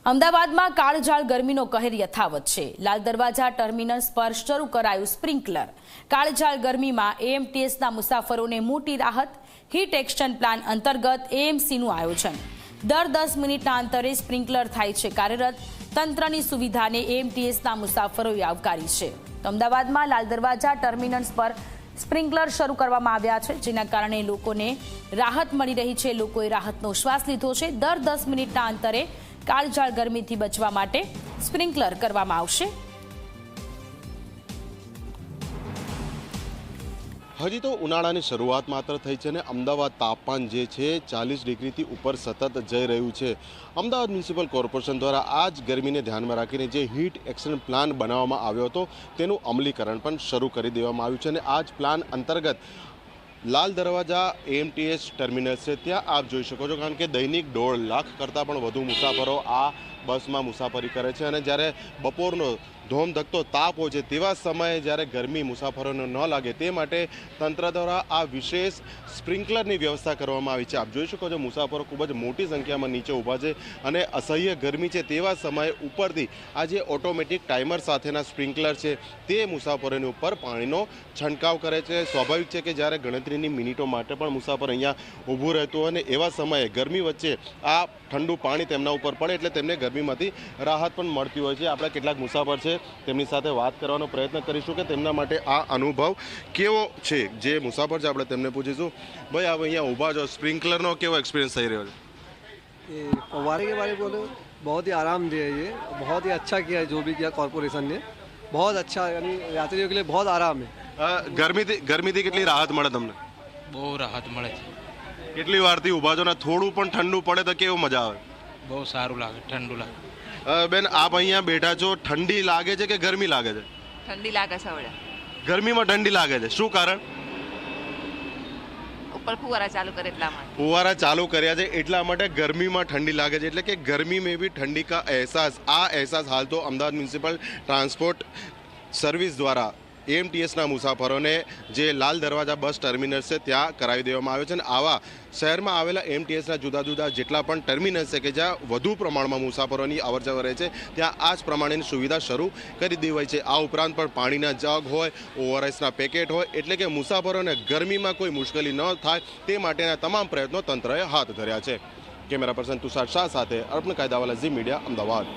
અમદાવાદમાં કાળઝાળ ગરમીનો કહેર યથાવત છે। લાલ દરવાજા ટર્મિનસ પર શરૂ કરાયું સ્પ્રિંકલર। કાળઝાળ ગરમીમાં એએમટીએસના મુસાફરોને મોટી રાહત। હીટ એક્શન પ્લાન અંતર્ગત એએમસીનું આયોજન। દર 10 મિનિટના અંતરે સ્પ્રિંકલર થાય છે કાર્યરત। તંત્રની સુવિધાને એએમટીએસના મુસાફરોએ આવકારી છે। અમદાવાદમાં લાલ દરવાજા ટર્મિનસ પર સ્પ્રિંકલર શરૂ કરવામાં આવ્યા છે, જેના કારણે લોકોને રાહત મળી રહી છે। લોકોએ રાહતનો શ્વાસ લીધો છે। દર 10 મિનિટના અંતરે કાળઝાળ ગરમીથી બચવા માટે સ્પ્રિંકલર કરવામાં આવશે। હજી તો ઉનાળાની શરૂઆત માત્ર થઈ છે ને અમદાવાદ તાપમાન જે છે 40 ડિગ્રીથી ઉપર સતત જઈ રહ્યું છે। અમદાવાદ મ્યુનિસિપલ કોર્પોરેશન દ્વારા આ જ ગરમીને ધ્યાનમાં રાખીને જે હીટ એક્શન પ્લાન બનાવવામાં આવ્યો હતો તેનું અમલીકરણ પણ શરૂ કરી દેવામાં આવ્યું છે અને આ જ પ્લાન અંતર્ગત લાલ દરવાજા એએમટીએસ ટર્મિનસ છે ત્યાં આપ જોઈ શકો છો, કારણ કે દૈનિક 1.5 લાખ કરતાં પણ વધુ મુસાફરો આ બસમાં મુસાફરી કરે છે અને જ્યારે બપોરનો ધોમધકતો તાપ હોય છે તેવા સમયે જ્યારે ગરમી મુસાફરોને ન લાગે તે માટે તંત્ર દ્વારા આ વિશેષ સ્પ્રિંકલરની વ્યવસ્થા કરવામાં આવી છે। આપ જોઈ શકો છો મુસાફરો ખૂબ જ મોટી સંખ્યામાં નીચે ઊભા છે અને અસહ્ય ગરમી છે તેવા સમયે ઉપરથી આ જે ઓટોમેટિક ટાઈમર સાથેના સ્પ્રિંકલર છે તે મુસાફરોની ઉપર પાણીનો છંટકાવ કરે છે। સ્વાભાવિક છે કે જ્યારે ગણતરીની મિનિટો માટે પણ મુસાફર અહીંયા ઊભું રહેતું હોય અને એવા સમયે ગરમી વચ્ચે આ ઠંડુ પાણી તેમના ઉપર પડે એટલે તેમને ગરમીમાંથી રાહત પણ મળતી હોય છે। આપણે કેટલાક મુસાફર છે તેમની સાથે વાત કરવાનો પ્રયત્ન કરીશું કે તેમના માટે આ અનુભવ કેવો છે। જે મુસાફર છે આપણે તેમને પૂછીશું। ભાઈ आप અહીંયા ઊભા છો, સ્પ્રિંકલરનો કેવો એક્સપિરિયન્સ થઈ રહ્યો છે? ये फव्वारे के बारे में बोले बहुत ही आरामदेह है। ये बहुत ही अच्छा किया है जो भी किया कॉर्पोरेशन ने, बहुत अच्छा, यानी यात्रियों के लिए बहुत आराम है। ગરમીથી કેટલી રાહત મળે તમને? બહુ રાહત મળે છે। કેટલી વારથી ઊભા છો ને થોડું પણ ઠંડુ પડે તો કેવું મજા આવે? બહુ સારું લાગે, ઠંડુ લાગે। બેન આપ અહીંયા બેઠા છો, ઠંડી લાગે છે કે ગરમી લાગે છે? ઠંડી લાગે છે। હવે ગરમીમાં ઠંડી લાગે છે, શું કારણ? ઉપર ફુવારા ચાલુ કરે એટલા માટે। ફુવારા ચાલુ કર્યા છે એટલા માટે ગરમીમાં ઠંડી લાગે છે, એટલે કે ગરમી में भी ठंडी का एहसास। આ એહસાસ હાલ તો અમદાવાદ મ્યુનિસિપલ ટ્રાન્સપોર્ટ સર્વિસ દ્વારા એએમટીએસના મુસાફરોને જે લાલ દરવાજા બસ ટર્મિનસ છે ત્યાં કરાવી દેવામાં આવ્યો છે અને આવા શહેરમાં આવેલા એએમટીએસના જુદા જુદા જેટલા પણ ટર્મિનસ છે કે જ્યાં વધુ પ્રમાણમાં મુસાફરોની અવરજવર રહે છે ત્યાં આ જ પ્રમાણેની સુવિધા શરૂ કરી દેવાઈ છે। આ ઉપરાંત પણ પાણીના જગ હોય, ઓઆરએસના પેકેટ હોય, એટલે કે મુસાફરોને ગરમીમાં કોઈ મુશ્કેલી ન થાય તે માટેના તમામ પ્રયત્નો તંત્રએ હાથ ધર્યા છે। કેમેરા પર્સન તુષાર શાહ સાથે અર્પણ કાયદાવાલા ઝી મીડિયા, અમદાવાદ।